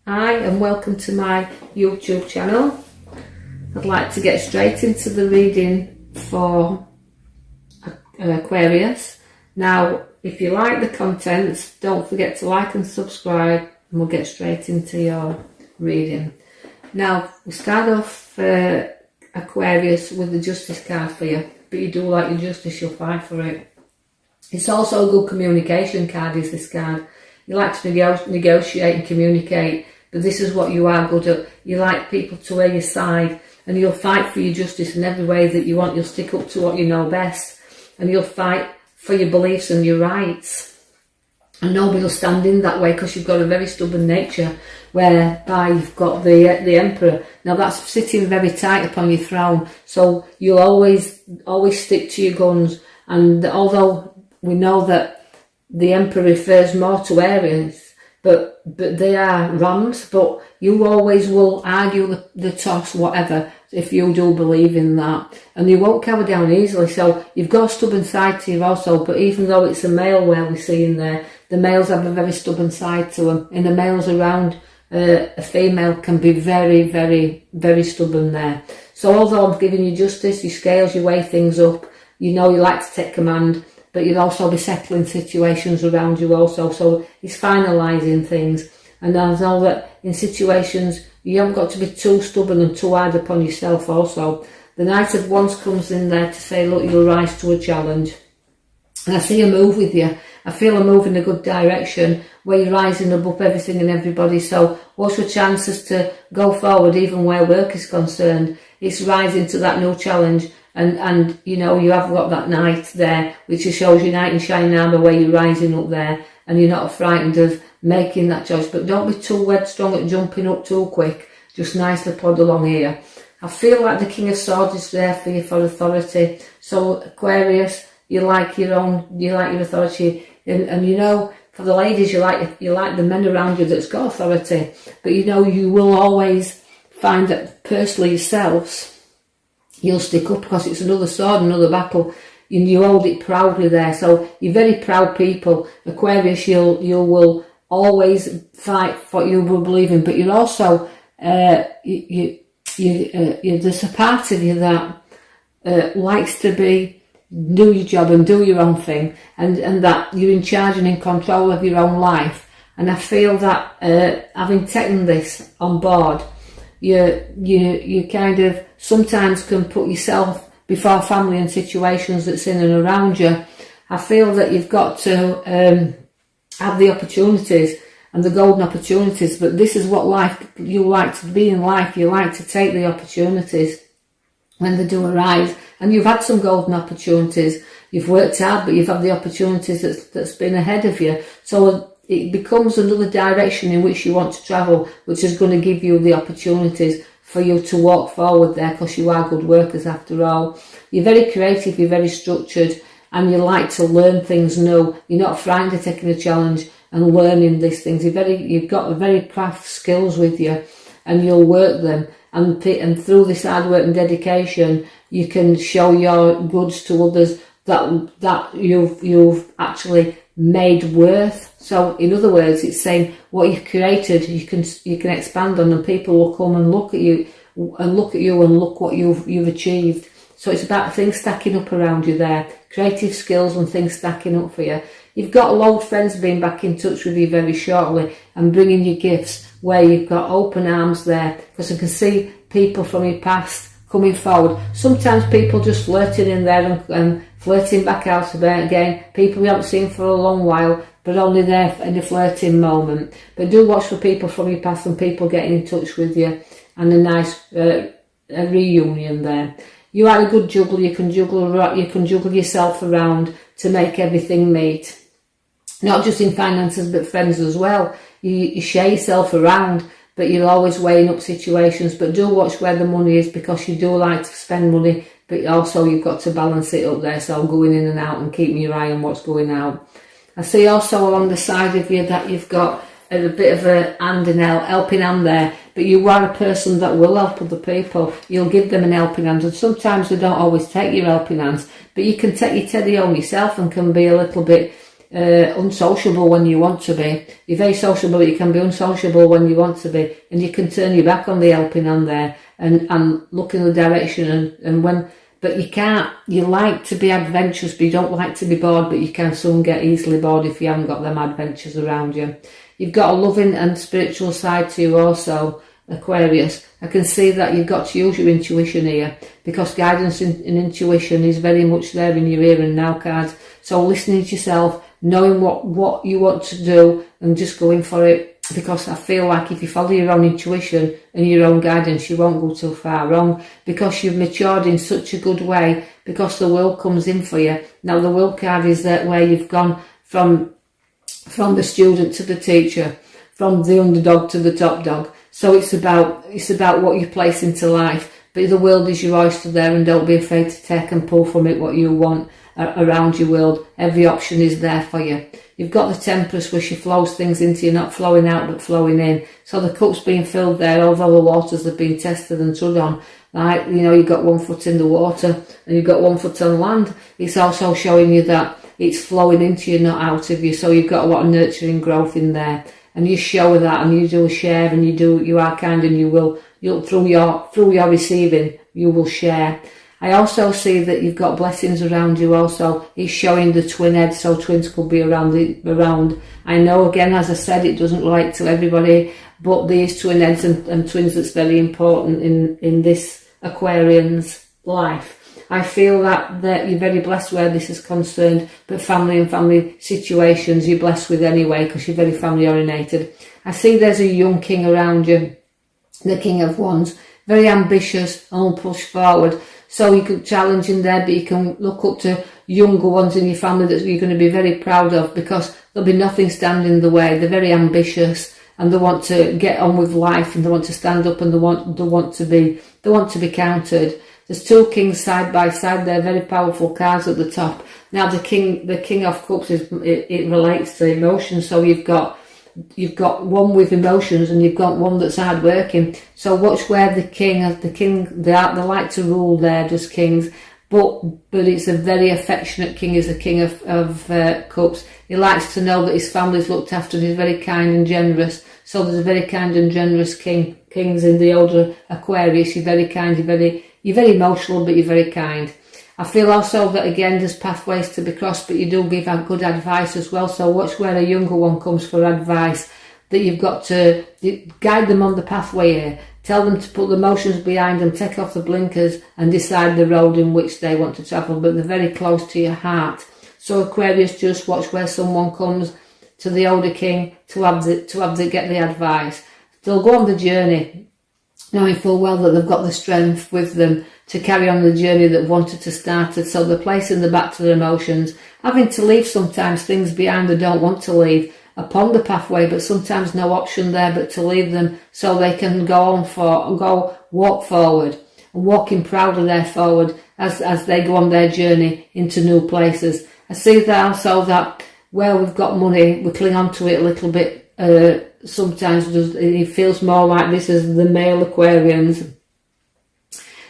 Hi and welcome to my YouTube channel. I'd like to get straight into the reading for Aquarius. Now, if you like the contents, don't forget to like and subscribe and we'll get straight into your reading. Now, we start off Aquarius with the Justice card for you, but you do like your justice, you'll fight for it. It's also a good communication card, is this card. You like to negotiate and communicate, but this is what you are good at. You like people to wear your side, and you'll fight for your justice in every way that you want. You'll stick up to what you know best, and you'll fight for your beliefs and your rights. And nobody will stand in that way because you've got a very stubborn nature, whereby you've got the Emperor. Now that's sitting very tight upon your throne, so you'll always stick to your guns. And although we know that the Emperor refers more to Aries, but they are rams, but you always will argue the toss, whatever, if you do believe in that. And you won't cower down easily, so you've got a stubborn side to you also, but even though it's a male where we see in there, the males have a very stubborn side to them, and the males around a female can be very, very, very stubborn there. So although I'm giving you justice, your scales, you weigh things up, you know you like to take command, but you'll also be settling situations around you also. So he's finalising things. And I know that in situations, you haven't got to be too stubborn and too hard upon yourself also. The Knight of Wands comes in there to say, look, you'll rise to a challenge. And I see a move with you. I feel a move in a good direction where you're rising above everything and everybody. So what's your chances to go forward even where work is concerned? It's rising to that new challenge. And you know, you have got that knight there, which shows your knight in shining armour where you're rising up there, and you're not frightened of making that choice. But don't be too headstrong at jumping up too quick. Just nicely plod along here. I feel like the King of Swords is there for you for authority. So Aquarius, you like your authority, and you know, for the ladies, you like the men around you that's got authority. But you know, you will always find that personally yourselves, you'll stick up because it's another sword, another battle, and you hold it proudly there. So you're very proud people. Aquarius, you will always fight for what you will believe in, but you're also there's a part of you that likes to do your job and do your own thing, and that you're in charge and in control of your own life. And I feel that having taken this on board, you kind of sometimes can put yourself before family and situations that's in and around you. I feel that you've got to have the opportunities and the golden opportunities, but this is what life, you like to be in life. You like to take the opportunities when they do arise, and you've had some golden opportunities. You've worked hard, but you've had the opportunities that's been ahead of you. So it becomes another direction in which you want to travel, which is going to give you the opportunities for you to walk forward there, because you are good workers after all. You're very creative, you're very structured, and you like to learn things new. You're not frightened of taking a challenge and learning these things. You've got very craft skills with you, and you'll work them. And through this hard work and dedication, you can show your goods to others that you've actually made worth. So in other words, it's saying what you've created, you can expand on, and people will come and look at you and look what you've achieved. So it's about things stacking up around you there, creative skills and things stacking up for you. You've got old friends being back in touch with you very shortly and bringing you gifts where you've got open arms there, because I can see people from your past coming forward. Sometimes people just flirting in there and flirting back out again. People you haven't seen for a long while, but only there in a flirting moment. But do watch for people from your past and people getting in touch with you, and a nice a reunion there. You are a good juggler. You can juggle yourself around to make everything meet. Not just in finances, but friends as well. You share yourself around, but you're always weighing up situations. But do watch where the money is, because you do like to spend money, but also you've got to balance it up there. So going in and out and keeping your eye on what's going out. I see also along the side of you that you've got a bit of a hand in helping hand there, but you are a person that will help other people. You'll give them an helping hand, and sometimes they don't always take your helping hands, but you can take your teddy home yourself and can be a little bit unsociable when you want to be. You're very sociable, but you can be unsociable when you want to be, and you can turn your back on the helping hand there and look in the direction but you can't. You like to be adventurous, but you don't like to be bored, but you can soon get easily bored if you haven't got them adventures around you. You've got a loving and spiritual side to you also, Aquarius. I can see that you've got to use your intuition here, because guidance and intuition is very much there in your here and now cards. So listening to yourself, knowing what you want to do and just going for it, because I feel like if you follow your own intuition and your own guidance, you won't go too far wrong, because you've matured in such a good way, because the world comes in for you. Now the world card is that where you've gone from the student to the teacher, from the underdog to the top dog. So it's about what you place into life. But the world is your oyster there, and don't be afraid to take and pull from it what you want around your world. Every option is there for you. You've got the Temperance, where she flows things into you, not flowing out but flowing in. So the cup's being filled there, although the waters have been tested and trod on. Like, you've got 1 foot in the water and you've got 1 foot on land. It's also showing you that it's flowing into you, not out of you. So you've got a lot of nurturing growth in there. And you show that, and you do share, and you are kind, and you'll through your receiving, you will share. I also see that you've got blessings around you also. It's showing the twin head, so twins could be around. I know, again, as I said, it doesn't relate to everybody, but these twin heads and twins, that's very important in this Aquarian's life. I feel that you're very blessed where this is concerned, but family and family situations you're blessed with anyway, because you're very family orientated. I see there's a young king around you, the King of Wands, very ambitious and will push forward. So you could challenge in there, but you can look up to younger ones in your family that you're going to be very proud of, because there'll be nothing standing in the way. They're very ambitious and they want to get on with life, and they want to stand up, and they want to be counted. There's 2 kings side by side. They're very powerful cards at the top. Now the King of Cups it relates to emotions. So you've got one with emotions, and you've got one that's hard working. So watch where the king they like to rule there, just kings. But it's a very affectionate king. Is the King of Cups. He likes to know that his family's looked after, and he's very kind and generous. So there's a very kind and generous kings in the older Aquarius. You're very kind. You're very emotional, but you're very kind. I feel also that, again, there's pathways to be crossed, but you do give out good advice as well. So watch where a younger one comes for advice, that you've got to guide them on the pathway here. Tell them to put the emotions behind them, take off the blinkers, and decide the road in which they want to travel. But they're very close to your heart. So Aquarius, just watch where someone comes to the older king to get the advice. They'll go on the journey, knowing full well that they've got the strength with them to carry on the journey that wanted to start it. So they're placing the back to their emotions, having to leave sometimes things behind they don't want to leave upon the pathway, but sometimes no option there but to leave them, so they can walk forward, and walking proudly there forward as they go on their journey into new places. I see that also, that where we've got money, we cling on to it a little bit. Sometimes it feels more like this as the male Aquarians,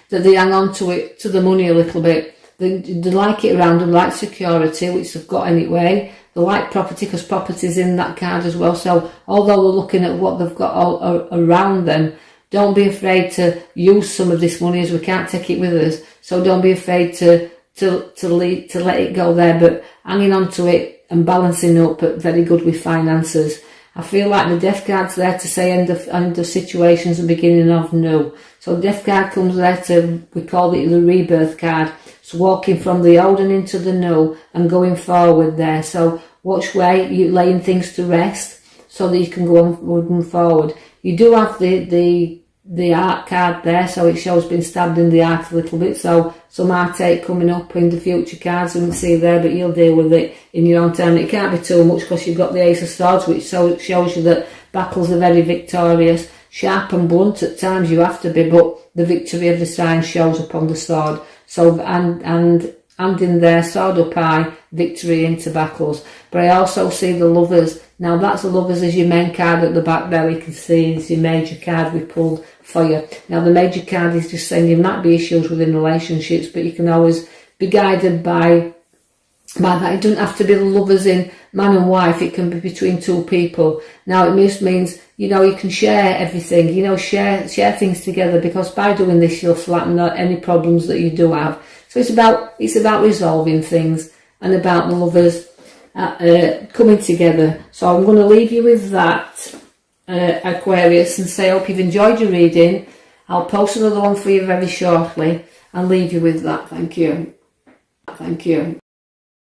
that they hang on to it, to the money a little bit. They like it around them, like security, which they've got anyway. They like property, because property's in that card as well. So although they're looking at what they've got all around them, don't be afraid to use some of this money, as we can't take it with us. So don't be afraid to let it go there, but hanging on to it and balancing up, but very good with finances. I feel like the Death card's there to say end of situations and beginning of new. So the Death card comes there we call it the rebirth card. It's walking from the old and into the new and going forward there. So watch where you're laying things to rest so that you can go on forward. You do have the art card there, so it shows being stabbed in the heart a little bit. So some heartache coming up in the future cards, and see there, but you'll deal with it in your own time. It can't be too much, because you've got the Ace of Swords, which shows you that battles are very victorious. Sharp and blunt at times you have to be, but the victory of the sign shows upon the sword. So and in there, sword up high, victory into battles. But I also see the Lovers. Now that's the Lovers as your main card at the back there. You can see it's your major card we pulled for you. Now the major card is just saying there might be issues within relationships, but you can always be guided by that. It doesn't have to be the Lovers in man and wife, it can be between two people. Now it just means, you know, you can share everything, you know, share things together, because by doing this you'll flatten out any problems that you do have. So it's about resolving things and about the lovers coming together. So I'm going to leave you with that, Aquarius, and say I hope you've enjoyed your reading. I'll post another one for you very shortly and leave you with that. Thank you. Thank you.